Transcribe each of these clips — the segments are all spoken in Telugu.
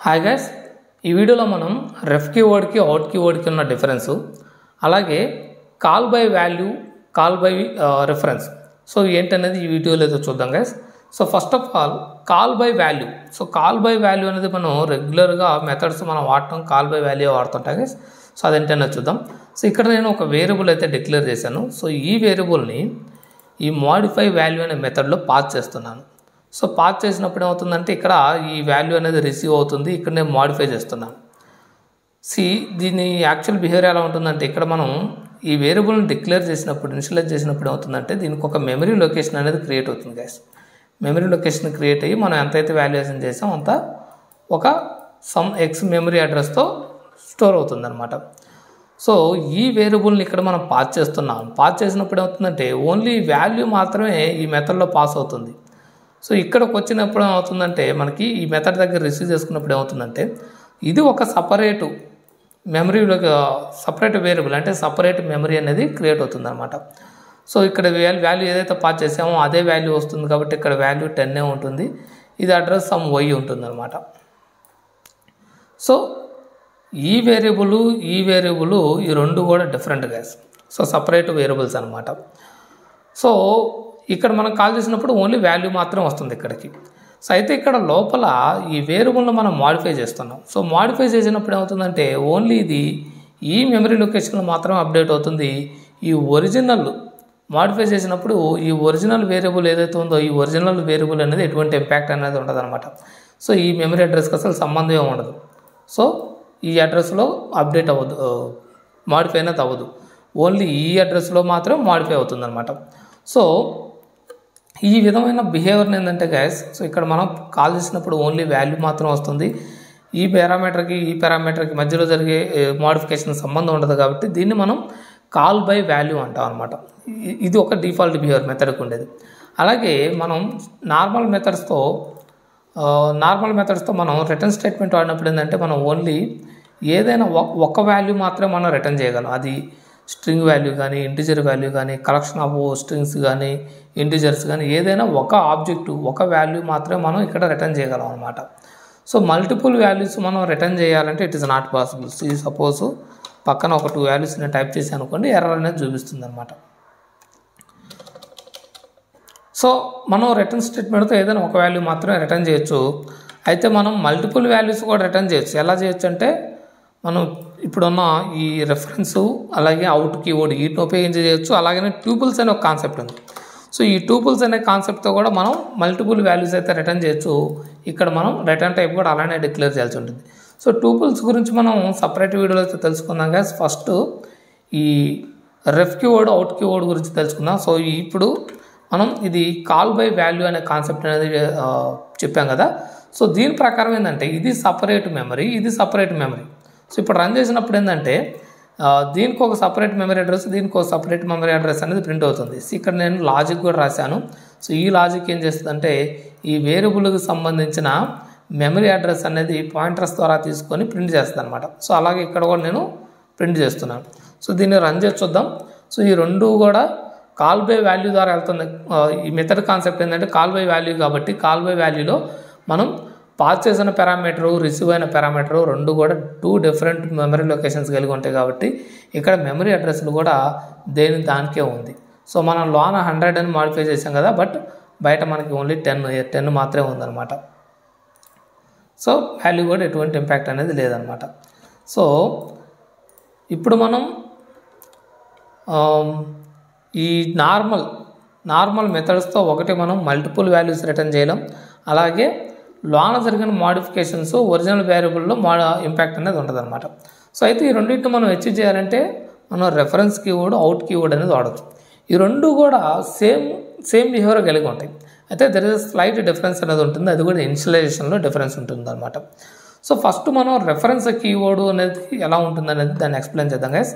హాయ్ గైస్, ఈ వీడియోలో మనం రెఫ్ కీవర్డ్కి అవుట్ కీవర్డ్కి ఉన్న డిఫరెన్స్, అలాగే call by value, call by reference. So ఏంటనేది ఈ వీడియోలో ఏదో చూద్దాం guys. So first of all call by value. So call by value అనేది మనం రెగ్యులర్గా మెథడ్స్ మనం వాడటం కాల్ బై వాల్యూ వాడుతుంటాం గైస్. సో అదేంటనేది చూద్దాం. సో ఇక్కడ నేను ఒక వేరియబుల్ అయితే డిక్లేర్ చేశాను. సో ఈ వేరియబుల్ని ఈ మోడిఫై వాల్యూ అనే మెథడ్లో పాస్ చేస్తున్నాను. సో పాస్ చేసినప్పుడు ఏమవుతుందంటే ఇక్కడ ఈ వాల్యూ అనేది రిసీవ్ అవుతుంది, ఇక్కడ నేను మోడిఫై చేస్తున్నాను. దీని యాక్చువల్ బిహేవియర్ ఎలా ఉంటుందంటే ఇక్కడ మనం ఈ వేరియబుల్ని డిక్లేర్ చేసినప్పుడు, ఇనిషియలైజ్ చేసినప్పుడు ఏమవుతుందంటే దీనికి ఒక మెమరీ లొకేషన్ అనేది క్రియేట్ అవుతుంది గైస్. మెమరీ లొకేషన్ క్రియేట్ అయ్యి మనం ఎంతైతే వాల్యుయేషన్ చేసాం అంత ఒక సమ్ ఎక్స్ మెమరీ అడ్రస్తో స్టోర్ అవుతుంది అనమాట. సో ఈ వేరియబుల్ని ఇక్కడ మనం పాస్ చేస్తున్నాం. పాస్ చేసినప్పుడు ఏమవుతుందంటే ఓన్లీ వాల్యూ మాత్రమే ఈ మెథడ్లో పాస్ అవుతుంది. సో ఇక్కడికి వచ్చినప్పుడు ఏమవుతుందంటే మనకి ఈ మెథడ్ దగ్గర రిసీవ్ చేసుకున్నప్పుడు ఏమవుతుందంటే ఇది ఒక సపరేటు మెమరీలోకి సపరేట్ వేరియబుల్, అంటే సపరేట్ మెమరీ అనేది క్రియేట్ అవుతుంది అనమాట. సో ఇక్కడ వాల్యూ ఏదైతే పాస్ చేసామో అదే వాల్యూ వస్తుంది కాబట్టి ఇక్కడ వాల్యూ 10 ఉంటుంది. ఇది అడ్రస్ సమ్ వై ఉంటుంది అనమాట. సో ఈ వేరియబుల్ ఈ రెండు కూడా different guys. So separate variables అనమాట. సో ఇక్కడ మనం కాల్ చేసినప్పుడు ఓన్లీ వాల్యూ మాత్రం వస్తుంది ఇక్కడికి. సో అయితే ఇక్కడ లోపల ఈ వేరియబుల్ని మనం మాడిఫై చేస్తున్నాం. సో మాడిఫై చేసినప్పుడు ఏమవుతుందంటే ఓన్లీ ఇది ఈ మెమరీ లొకేషన్లో మాత్రం అప్డేట్ అవుతుంది. ఈ ఒరిజినల్ మాడిఫై చేసినప్పుడు ఈ ఒరిజినల్ వేరియబుల్ ఏదైతే ఉందో ఈ ఒరిజినల్ వేరియబుల్ అనేది ఎటువంటి ఇంపాక్ట్ అనేది ఉండదు అనమాట. సో ఈ మెమరీ అడ్రస్కి అసలు సంబంధం ఉండదు. సో ఈ అడ్రస్లో అప్డేట్ అవ్వదు, మాడిఫై అనేది అవ్వదు. ఓన్లీ ఈ అడ్రస్లో మాత్రం మాడిఫై అవుతుంది అనమాట. సో ఈ విధమైన బిహేవియర్ ఏంటంటే గైస్, సో ఇక్కడ మనం కాల్ చేసినప్పుడు ఓన్లీ వాల్యూ మాత్రం వస్తుంది. ఈ పారామీటర్కి మధ్యలో జరిగే మోడిఫికేషన్ సంబంధం ఉండదు కాబట్టి దీన్ని మనం కాల్ బై వాల్యూ అంటాం అనమాట. ఇది ఒక డిఫాల్ట్ బిహేవియర్ మెథడ్కి ఉండేది. అలాగే మనం నార్మల్ మెథడ్స్తో మనం రిటర్న్ స్టేట్మెంట్ వాడినప్పుడు ఏంటంటే మనం ఓన్లీ ఏదైనా ఒక వాల్యూ మాత్రమే మనం రిటర్న్ చేయగలం. అది స్ట్రింగ్ వాల్యూ కానీ, ఇంటిజర్ వాల్యూ కానీ, కలెక్షన్ ఆఫ్ స్ట్రింగ్స్ కానీ, ఇంటిజర్స్ కానీ, ఏదైనా ఒక ఆబ్జెక్టు ఒక వాల్యూ మాత్రమే మనం ఇక్కడ రిటర్న్ చేయగలం అనమాట. సో మల్టిపుల్ వాల్యూస్ మనం రిటర్న్ చేయాలంటే it is not possible. Suppose పక్కన ఒక 2 వాల్యూస్ నేను టైప్ చేసి అనుకోండి, ఎర్రర్ అనేది చూపిస్తుంది అనమాట. సో మనం రిటర్న్ స్టేట్మెంట్తో ఏదైనా ఒక వాల్యూ మాత్రమే రిటర్న్ చేయొచ్చు. అయితే మనం మల్టిపుల్ వాల్యూస్ కూడా రిటర్న్ చేయొచ్చు. ఎలా చేయొచ్చు అంటే మనం ఇప్పుడున్న ఈ రెఫరెన్స్ అలాగే అవుట్ కీవర్డ్ వీటిని ఉపయోగించి చేయొచ్చు. అలాగే ట్యూపుల్స్ అనే ఒక కాన్సెప్ట్ ఉంది. సో ఈ ట్యూపుల్స్ అనే కాన్సెప్ట్తో కూడా మనం మల్టిపుల్ వాల్యూస్ అయితే రిటర్న్ చేయొచ్చు. ఇక్కడ మనం రిటర్న్ టైప్ కూడా అలానే డిక్లేర్ చేయాల్సి ఉంటుంది. సో ట్యూపుల్స్ గురించి మనం సపరేట్ వీడియోలో అయితే తెలుసుకుందాం కదా. ఫస్ట్ ఈ రెఫ్ కీవర్డ్, అవుట్ కీవర్డ్ గురించి తెలుసుకుందాం. సో ఇప్పుడు మనం ఇది కాల్ బై వాల్యూ అనే కాన్సెప్ట్ అనేది చెప్పాం కదా. సో దీని ప్రకారం ఏంటంటే ఇది సపరేట్ మెమరీ, ఇది సపరేట్ మెమరీ. సో ఇప్పుడు రన్ చేసినప్పుడు ఏంటంటే దీనికి ఒక సపరేట్ మెమరీ అడ్రస్, దీనికి ఒక సపరేట్ మెమరీ అడ్రస్ అనేది ప్రింట్ అవుతుంది. సో ఇక్కడ నేను లాజిక్ కూడా రాశాను. సో ఈ లాజిక్ ఏం చేస్తుందంటే ఈ వేరియబుల్కి సంబంధించిన మెమరీ అడ్రస్ అనేది పాయింటర్స్ ద్వారా తీసుకొని ప్రింట్ చేస్తుంది అనమాట. సో అలాగే ఇక్కడ కూడా నేను ప్రింట్ చేస్తున్నాను. సో దీన్ని రన్ చేసి చూద్దాం. సో ఈ రెండు కూడా కాల్ బై వాల్యూ ద్వారా వెళ్తుంది. ఈ మెథడ్ కాన్సెప్ట్ ఏంటంటే కాల్ బై వాల్యూ కాబట్టి కాల్ బై వాల్యూలో మనం పాస్ చేసిన పారామీటరు, రిసీవ్ అయిన పారామీటరు రెండు కూడా 2 డిఫరెంట్ మెమరీ లొకేషన్స్ కలిగి ఉంటాయి కాబట్టి ఇక్కడ మెమరీ అడ్రస్లు కూడా దానికే ఉంది. సో మనం లోన 100 అని మాడిఫై చేసాం కదా, బట్ బయట మనకి ఓన్లీ 10 మాత్రమే ఉందన్నమాట. సో వాల్యూ కూడా ఎటువంటి ఇంపాక్ట్ అనేది లేదనమాట. సో ఇప్పుడు మనం ఈ నార్మల్ మెథడ్స్తో ఒకటి మనం మల్టిపుల్ వాల్యూస్ రిటర్న్ చేయలేం. అలాగే లోన జరిగిన మోడిఫికేషన్స్ ఒరిజినల్ వేరియబుల్లో ఇంపాక్ట్ అనేది ఉంటుంది అనమాట. సో అయితే ఈ రెండింటిని మనం అచీవ్ చేయాలంటే మనం రెఫరెన్స్ కీవర్డ్, అవుట్ కీవర్డ్ అనేది వాడచ్చు. ఈ రెండు కూడా సేమ్ బిహేవియర్ కలిగి ఉంటాయి. అయితే దెర్ ఇస్ స్లైట్ డిఫరెన్స్ అనేది ఉంటుంది. అది కూడా ఇనిషియలైజేషన్లో డిఫరెన్స్ ఉంటుంది అనమాట. సో ఫస్ట్ మనం రెఫరెన్స్ కీవర్డ్ అనేది ఎలా ఉంటుంది అనేది దాన్ని ఎక్స్ప్లెయిన్ చేద్దాం గైస్.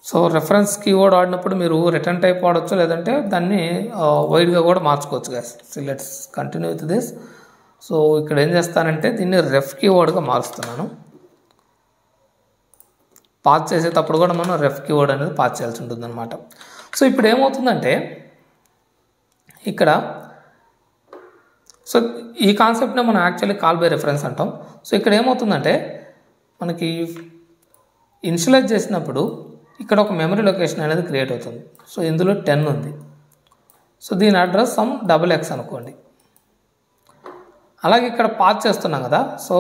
సో రెఫరెన్స్ కీవర్డ్ వాడినప్పుడు మీరు రిటర్న్ టైప్ వాడచ్చు, లేదంటే దాన్ని వైడ్గా కూడా మార్చుకోవచ్చు guys. So let's continue with this. So ఇక్కడ ఏం చేస్తానంటే దీన్ని రెఫ్ కీవర్డ్గా మారుస్తున్నాను. పాస్ చేసేటప్పుడు కూడా మనం రెఫ్ కీవర్డ్ అనేది పాస్ చేయాల్సి ఉంటుంది అనమాట. సో ఇప్పుడు ఏమవుతుందంటే ఇక్కడ సో ఈ కాన్సెప్ట్నే మనం యాక్చువల్లీ కాల్ బై రిఫరెన్స్ అంటాం. సో ఇక్కడ ఏమవుతుందంటే మనకి ఇనిషియలైజ్ చేసినప్పుడు ఇక్కడ ఒక మెమరీ లొకేషన్ అనేది క్రియేట్ అవుతుంది. సో ఇందులో 10 ఉంది. సో దీని అడ్రస్ సమ్ XX అనుకోండి. అలాగే ఇక్కడ పాస్ చేస్తున్నాం కదా. సో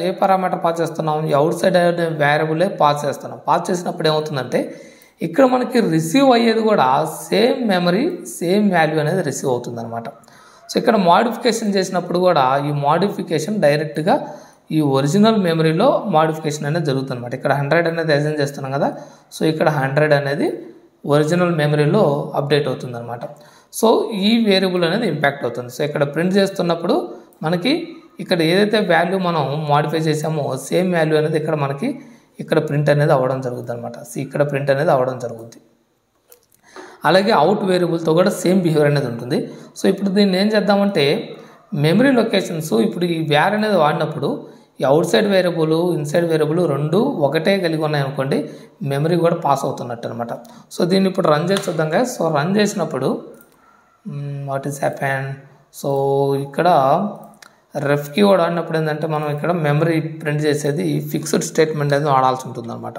ఏ పారామీటర్ పాస్ చేస్తున్నాం, ఈ అవుట్ సైడ్ వేరియబులే పాస్ చేస్తున్నాం. పాస్ చేసినప్పుడు ఏమవుతుందంటే ఇక్కడ మనకి రిసీవ్ అయ్యేది కూడా సేమ్ మెమరీ సేమ్ వాల్యూ అనేది రిసీవ్ అవుతుంది అనమాట. సో ఇక్కడ మోడిఫికేషన్ చేసినప్పుడు కూడా ఈ మోడిఫికేషన్ డైరెక్ట్గా ఈ ఒరిజినల్ మెమరీలో మోడిఫికేషన్ అనేది జరుగుతుంది అనమాట. ఇక్కడ 100 అనేది అసైన్ చేస్తున్నాం కదా. సో ఇక్కడ 100 అనేది ఒరిజినల్ మెమరీలో అప్డేట్ అవుతుంది అనమాట. సో ఈ వేరియబుల్ అనేది ఇంపాక్ట్ అవుతుంది. సో ఇక్కడ ప్రింట్ చేస్తున్నప్పుడు మనకి ఇక్కడ ఏదైతే వాల్యూ మనం మోడిఫై చేసామో సేమ్ వాల్యూ అనేది ఇక్కడ మనకి ఇక్కడ ప్రింట్ అనేది అవ్వడం జరుగుతుంది అనమాట. సో ఇక్కడ ప్రింట్ అనేది అవ్వడం జరుగుతుంది. అలాగే అవుట్ వేరియబుల్తో కూడా సేమ్ బిహేవియర్ అనేది ఉంటుంది. సో ఇప్పుడు దీన్ని ఏం చేద్దామంటే మెమరీ లొకేషన్స్ ఇప్పుడు ఈ వ్యార్ అనేది వాడినప్పుడు ఈ out side variable inside variable రెండు ఒకటే కలిగి ఉన్నాయి అనుకోండి, మెమరీ కూడా పాస్ అవుతున్నట్టు అనమాట. సో దీన్ని ఇప్పుడు రన్ చేసి చూద్దాం కదా. సో రన్ చేసినప్పుడు వాట్ ఈస్ హ్యాపెన్. సో ఇక్కడ రెఫ్ కీవర్డ్ ఆడినప్పుడు ఏంటంటే మనం ఇక్కడ మెమరీ ప్రింట్ చేసేది ఫిక్స్డ్ స్టేట్మెంట్ అనేది వాడాల్సి ఉంటుంది అనమాట.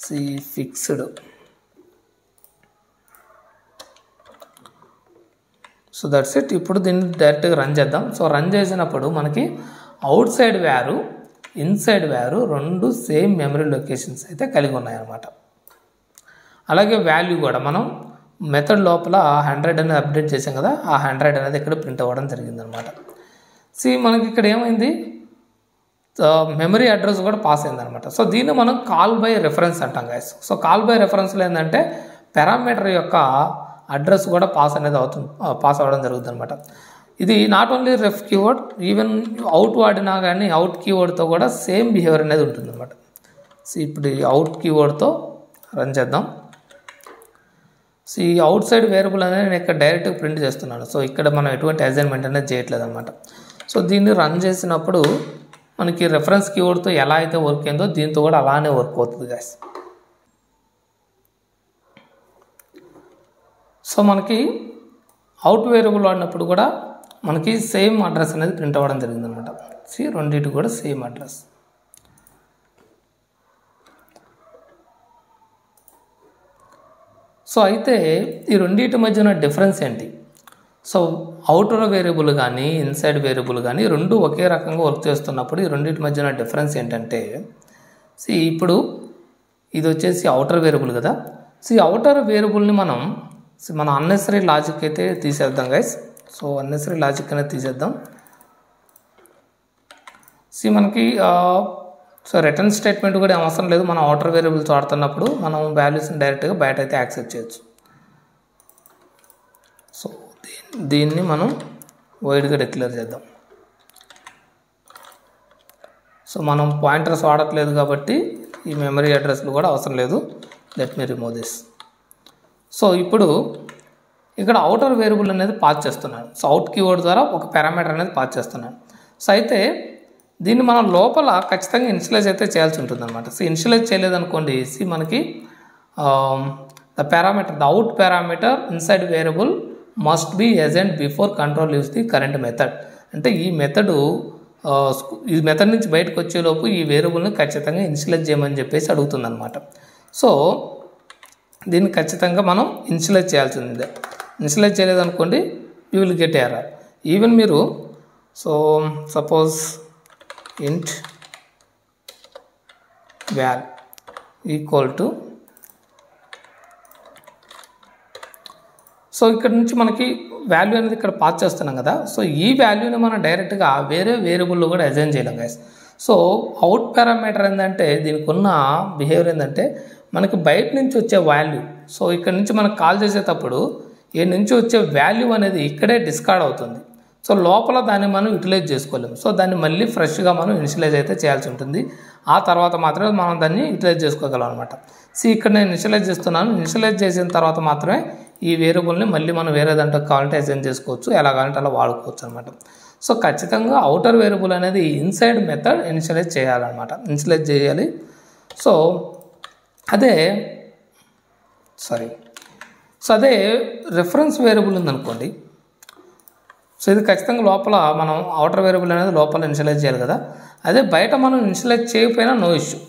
C fixed. So that's it. ఇప్పుడు దీన్ని డైరెక్ట్గా రన్ చేద్దాం. సో రన్ చేసినప్పుడు మనకి outside var inside var రెండు సేమ్ మెమరీ లొకేషన్స్ అయితే కలిగి ఉన్నాయన్నమాట. అలాగే వాల్యూ కూడా మనం మెథడ్ లోపల 100 అనేది అప్డేట్ చేసాం కదా, ఆ 100 అనేది ఇక్కడ ప్రింట్ అవ్వడం జరిగిందనమాట. మనకి ఇక్కడ ఏమైంది, మెమరీ అడ్రస్ కూడా పాస్ అయిందనమాట. సో దీన్ని మనం కాల్ బై రెఫరెన్స్ అంటాం గైస్. సో కాల్ బై రెఫరెన్స్లో ఏంటంటే పారామీటర్ యొక్క అడ్రస్ కూడా పాస్ అవ్వడం జరుగుతుంది అనమాట. ఇది not only ref keyword, even out వాడినా కానీ అవుట్ కీవర్డ్తో కూడా సేమ్ బిహేవియర్ అనేది ఉంటుంది అనమాట. సో ఇప్పుడు ఈ అవుట్ కీవర్డ్తో రన్ చేద్దాం. సో ఈ అవుట్ సైడ్ వేరియబుల్ అనేది నేను ఇక్కడ డైరెక్ట్గా ప్రింట్ చేస్తున్నాను. సో ఇక్కడ మనం ఎటువంటి అసైన్మెంట్ అనేది చేయట్లేదు అనమాట. సో దీన్ని రన్ చేసినప్పుడు మనకి రెఫరెన్స్ కీవర్డ్తో ఎలా అయితే వర్క్ అయిందో దీంతో కూడా అలానే వర్క్ అవుతుంది గైస్. సో మనకి అవుట్ వేరియబుల్ వాడినప్పుడు కూడా మనకి సేమ్ అడ్రస్ అనేది ప్రింట్ అవ్వడం జరిగిందనమాట. రెండింటి కూడా సేమ్ అడ్రస్. సో అయితే ఈ రెండింటి మధ్య ఉన్న డిఫరెన్స్ ఏంటి? సో అవుటర్ వేరియబుల్ కానీ ఇన్సైడ్ వేరియబుల్ కానీ రెండు ఒకే రకంగా వర్క్ చేస్తున్నప్పుడు ఈ రెండింటి మధ్య ఉన్న డిఫరెన్స్ ఏంటంటే ఇప్పుడు ఇది వచ్చేసి అవుటర్ వేరియబుల్ కదా. సో ఈ అవుటర్ వేరియబుల్ని మనం అన్నెసరీ లాజిక్ అయితే తీసేద్దాం గైస్. సో అన్నెసరీ లాజిక్ అనేది తీసేద్దాం. మనకి రిటర్న్ స్టేట్మెంట్ కూడా అవసరం లేదు. మనం అవుటర్ వేరియబుల్స్ వాడుతున్నప్పుడు మనం వాల్యూస్ని డైరెక్ట్గా బయట అయితే యాక్సెప్ట్ చేయొచ్చు. సో దీన్ని మనం వైడ్గా డిక్లేర్ చేద్దాం. సో మనం పాయింటర్స్ వాడట్లేదు కాబట్టి ఈ మెమరీ అడ్రస్లు కూడా అవసరం లేదు. Let me remove this. So ఇప్పుడు ఇక్కడ అవుటర్ వేరియబుల్ అనేది పాస్ చేస్తున్నాను. సో అవుట్ కీవర్డ్ ద్వారా ఒక పారామీటర్ అనేది పాస్ చేస్తున్నాను. సో అయితే దీన్ని మనం లోపల ఖచ్చితంగా ఇనిషియలైజ్ అయితే చేయాల్సి ఉంటుంది అనమాట. సో ఇనిషియలైజ్ చేయలేదనుకోండి, మనకి the out parameter inside variable must be assigned before control use the current method. అంటే ఈ మెథడ్ నుంచి బయటకు వచ్చేలోపు ఈ వేరియబుల్ని ఖచ్చితంగా ఇనిషియలైజ్ చేయమని చెప్పేసి అడుగుతుంది అనమాట. సో దీన్ని ఖచ్చితంగా మనం ఇనిషియలైజ్ చేయాల్సిందే. ఇనిషియలైజ్ చేయలేదనుకోండి you will get error. Even మీరు suppose int val equal to ఇక్కడ నుంచి మనకి వాల్యూ అనేది ఇక్కడ పాస్ చేస్తున్నాం కదా. సో ఈ వాల్యూని మనం డైరెక్ట్గా వేరే వేరియబుల్లో కూడా అసైన్ చేయలేం గైస్. సో అవుట్ పారామీటర్ ఏంటంటే దీనికి ఉన్న బిహేవియర్ ఏంటంటే మనకి బయట నుంచి వచ్చే వాల్యూ, సో ఇక్కడ నుంచి మనం కాల్ చేసేటప్పుడు ఈ నుంచి వచ్చే వాల్యూ అనేది ఇక్కడే డిస్కార్డ్ అవుతుంది. సో లోపల దాన్ని మనం యూటిలైజ్ చేసుకోలేము. సో దాన్ని మళ్ళీ ఫ్రెష్గా మనం ఇనిషియలైజ్ అయితే చేయాల్సి ఉంటుంది. ఆ తర్వాత మాత్రమే మనం దాన్ని యూటిలైజ్ చేసుకోగలం అనమాట. ఇక్కడ నేను ఇనిషియలైజ్ చేస్తున్నాను. ఇనిషియలైజ్ చేసిన తర్వాత మాత్రమే ఈ వేరియబుల్ని మళ్ళీ మనం వేరే దాంట్లో కావాలంటే అసైన్ చేసుకోవచ్చు, ఎలా కావాలంటే అలా వాడుకోవచ్చు అనమాట. సో ఖచ్చితంగా అవుటర్ వేరియబుల్ అనేది ఇన్సైడ్ మెథడ్ ఇనిషియలైజ్ చేయాలన్నమాట, ఇనిషియలైజ్ చేయాలి. సో అదే రిఫరెన్స్ వేరియబుల్ ఉందనుకోండి. సో ఇది ఖచ్చితంగా లోపల మనం అవుటర్ వేరియబుల్ అనేది లోపల ఇనిషియలైజ్ చేయాలి కదా. అదే బయట మనం ఇనిషియలైజ్ చేయకపోయినా నో ఇష్యూ.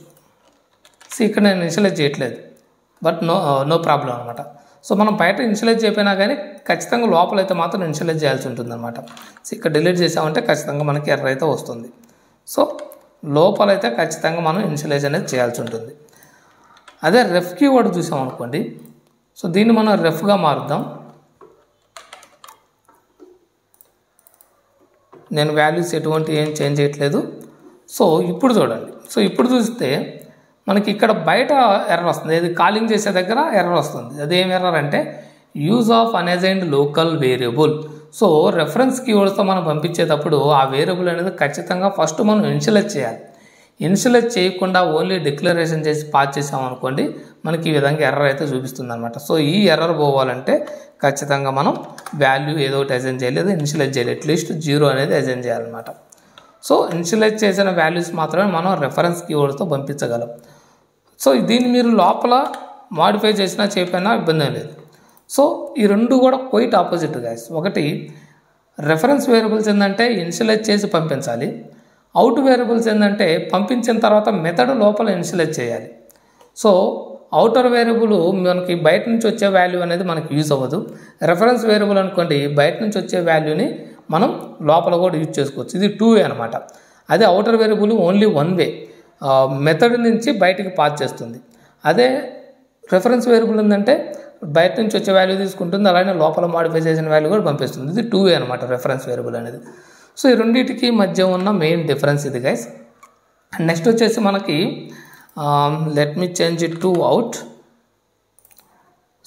సో ఇక్కడ నేను ఇనిషియలైజ్ చేయట్లేదు, బట్ నో ప్రాబ్లం అనమాట. సో మనం బయట ఇనిషియలైజ్ చేయకపోయినా కానీ ఖచ్చితంగా లోపలైతే మాత్రం ఇనిషియలైజ్ చేయాల్సి ఉంటుంది అనమాట. సో ఇక్కడ డిలీట్ చేసామంటే ఖచ్చితంగా మనకి ఎర్రర్ అయితే వస్తుంది. సో లోపలైతే ఖచ్చితంగా మనం ఇనిషియలైజ్ అనేది చేయాల్సి ఉంటుంది. అదే రెఫ్ కీవర్డ్ చూసాం అనుకోండి. సో దీన్ని మనం రెఫ్గా మారుద్దాం. నేను వాల్యూస్ ఎటువంటి ఏం చేంజ్ చేయట్లేదు. సో ఇప్పుడు చూడండి. సో ఇప్పుడు చూస్తే మనకి ఇక్కడ బయట ఎర్రర్ వస్తుంది. ఇది కాలింగ్ చేసే దగ్గర ఎర్రర్ వస్తుంది. అదేం ఎర్రర్ అంటే use of unassigned local variable. So reference కీవర్డ్స్తో మనం పంపించేటప్పుడు ఆ వేరియబుల్ అనేది ఖచ్చితంగా ఫస్ట్ మనం ఇనిషియలైజ్ చేయాలి. ఇనిషియలైజ్ చేయకుండా ఓన్లీ డిక్లరేషన్ చేసి పాస్ చేసామనుకోండి మనకి ఈ విధంగా ఎర్రర్ అయితే చూపిస్తుంది అనమాట. సో ఈ ఎర్రర్ పోవాలంటే ఖచ్చితంగా మనం వాల్యూ ఏదో ఒకటి అసైన్ చేయాలి, లేదా ఇనిషియలైజ్ చేయాలి. అట్లీస్ట్ 0 అనేది అసైన్ చేయాలన్నమాట. సో ఇనిషియలైజ్ చేసిన వాల్యూస్ మాత్రమే మనం రెఫరెన్స్ కీవర్డ్స్తో పంపించగలం. సో దీన్ని మీరు లోపల మాడిఫై చేసినా చేయకపోయినా ఇబ్బంది లేదు. సో ఈ రెండు కూడా క్వైట్ ఆపోజిట్ గైస్. ఒకటి రెఫరెన్స్ వేరియబుల్స్ ఏంటంటే ఇనిషియలైజ్ చేసి పంపించాలి. అవుట్ వేరియబుల్స్ ఏంటంటే పంపించిన తర్వాత మెథడ్ లోపల ఇనిషియలైజ్ చేయాలి. సో అవుటర్ వేరియబుల్ మనకి బయట నుంచి వచ్చే వాల్యూ అనేది మనకి యూజ్ అవ్వదు. రెఫరెన్స్ వేరియబుల్ అనుకోండి బయట నుంచి వచ్చే వాల్యూని మనం లోపల కూడా యూజ్ చేసుకోవచ్చు. ఇది 2 వే అనమాట. అదే అవుటర్ వేరియబుల్ ఓన్లీ 1 వే, మెథడ్ నుంచి బయటికి పాస్ చేస్తుంది. అదే రెఫరెన్స్ వేరియబుల్ ఏంటంటే బయట నుంచి వచ్చే వాల్యూ తీసుకుంటుంది, అలానే లోపల మాడిఫై చేసిన వాల్యూ కూడా పంపిస్తుంది. ఇది 2 వే అనమాట రెఫరెన్స్ వేరియబుల్ అనేది. సో ఈ రెండింటికి మధ్య ఉన్న మెయిన్ డిఫరెన్స్ ఇది గైస్. నెక్స్ట్ వచ్చేసి మనకి let me change it to out.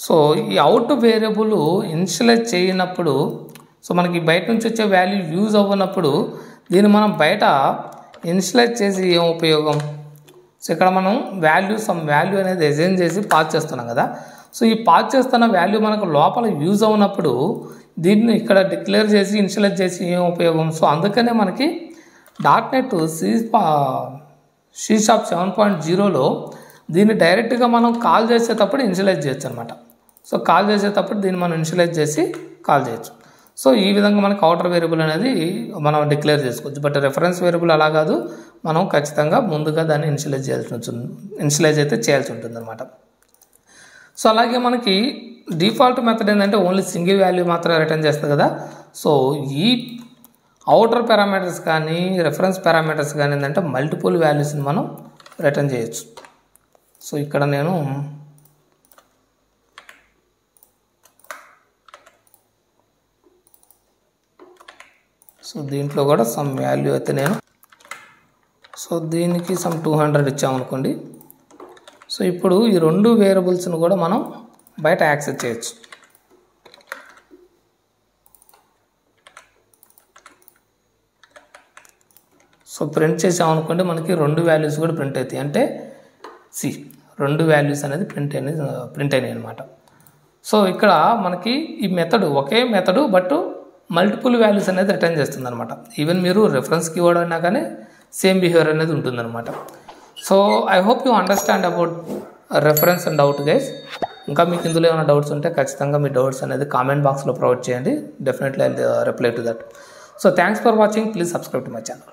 So ఈ అవుట్ వేరియబుల్ ఇనిషియలైజ్ చేయనప్పుడు, సో మనకి బయట నుంచి వచ్చే వాల్యూ యూజ్ అవ్వనప్పుడు దీన్ని మనం బయట ఇనిషియలైజ్ చేసి ఏం ఉపయోగం? సో ఇక్కడ మనం సమ్ వాల్యూ అనేది అసైన్ చేసి పాస్ చేస్తున్నాం కదా. సో ఈ పాస్ చేస్తున్న వాల్యూ మనకు లోపల యూజ్ అవునప్పుడు దీన్ని ఇక్కడ డిక్లేర్ చేసి ఇనిషియలైజ్ చేసి ఏం ఉపయోగం? సో అందుకనే మనకి .NET C# 7.0లో దీన్ని డైరెక్ట్గా మనం కాల్ చేసేటప్పుడు ఇనిషియలైజ్ చేయొచ్చు అనమాట. సో కాల్ చేసేటప్పుడు దీన్ని మనం ఇనిషియలైజ్ చేసి కాల్ చేయొచ్చు. సో ఈ విధంగా మనకి అవుటర్ వేరియబుల్ అనేది మనం డిక్లేర్ చేసుకోవచ్చు. బట్ రెఫరెన్స్ వేరియబుల్ అలా కాదు, మనం ఖచ్చితంగా ముందుగా దాన్ని ఇనిషియలైజ్ అయితే చేయాల్సి ఉంటుంది అనమాట. సో అలాగే మనకి డిఫాల్ట్ మెథడ్ ఏంటంటే ఓన్లీ సింగిల్ వాల్యూ మాత్రమే రిటర్న్ చేస్తుంది కదా. సో ఈ అవుటర్ పారామీటర్స్ కానీ రెఫరెన్స్ పారామీటర్స్ కానీ ఏంటంటే మల్టిపుల్ వాల్యూస్ని మనం రిటర్న్ చేయొచ్చు. సో ఇక్కడ నేను దీంట్లో కూడా సమ్ వాల్యూ అయితే దీనికి సమ్ 200 ఇచ్చామనుకోండి. సో ఇప్పుడు ఈ రెండు వేరియబుల్స్ని కూడా మనం బయట యాక్సెస్ చేయొచ్చు. సో ప్రింట్ చేసామనుకోండి మనకి రెండు వాల్యూస్ కూడా ప్రింట్ అవుతాయి. అంటే రెండు వాల్యూస్ అనేది ప్రింట్ అయినాయి అనమాట. సో ఇక్కడ మనకి ఈ method okay method but multiple values అనేది రిటర్న్ చేస్తుంది అనమాట. ఈవెన్ మీరు రెఫరెన్స్ కీవర్డ్ అయినా కానీ సేమ్ బిహేవియర్ అనేది ఉంటుందన్నమాట. So I hope you understand about reference and out guys. ఇంకా మీకు ఇందులో ఏమైనా డౌట్స్ ఉంటే ఖచ్చితంగా మీ డౌట్స్ అనేది కామెంట్ బాక్స్లో ప్రొవైడ్ చేయండి. Definitely I reply to that. So thanks for watching. Please subscribe to my channel.